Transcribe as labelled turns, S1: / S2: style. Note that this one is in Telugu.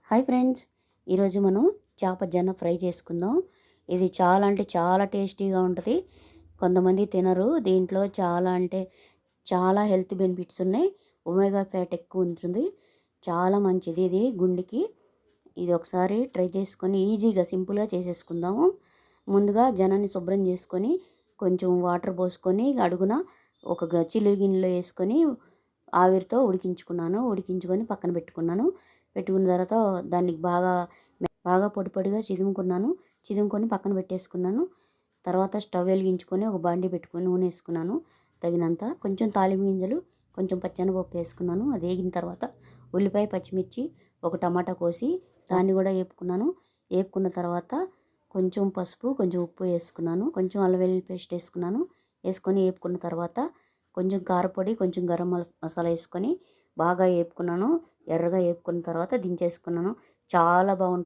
S1: హాయ్ ఫ్రెండ్స్, ఈరోజు మనం చేప జన్న ఫ్రై చేసుకుందాం. ఇది చాలా అంటే చాలా టేస్టీగా ఉంటుంది. కొంతమంది తినరు. దీంట్లో చాలా అంటే చాలా హెల్త్ బెనిఫిట్స్ ఉన్నాయి. ఒమేగా ఫ్యాట్ ఎక్కువ ఉంటుంది. చాలా మంచిది ఇది గుండెకి. ఇది ఒకసారి ట్రై చేసుకొని ఈజీగా సింపుల్గా చేసేసుకుందాము. ముందుగా జనాన్ని శుభ్రం చేసుకొని కొంచెం వాటర్ పోసుకొని అడుగున ఒక చిల్లు గిన్నెలో వేసుకొని ఆవిరితో ఉడికించుకొని పక్కన పెట్టుకున్నాను. పెట్టుకున్న తర్వాత దానికి బాగా బాగా పొడి పొడిగా చిదుముకొని పక్కన పెట్టేసుకున్నాను. తర్వాత స్టవ్ వెలిగించుకొని ఒక బాండీ పెట్టుకొని నూనె వేసుకున్నాను తగినంత. కొంచెం తాలింపు గింజలు, కొంచెం పచ్చెనపప్పు వేసుకున్నాను. అది వేగిన తర్వాత ఉల్లిపాయ, పచ్చిమిర్చి, ఒక టమాటా కోసి దాన్ని కూడా వేపుకున్న తర్వాత కొంచెం పసుపు, కొంచెం ఉప్పు వేసుకున్నాను. కొంచెం అల్లం వెల్లుల్లి పేస్ట్ వేసుకొని వేపుకున్న తర్వాత కొంచెం కారపొడి, కొంచెం గరం మసాలా వేసుకొని బాగా వేపుకున్నాను. ఎర్రగా వేపుకున్న తర్వాత దించేసుకున్నాను. చాలా బాగుంటుంది.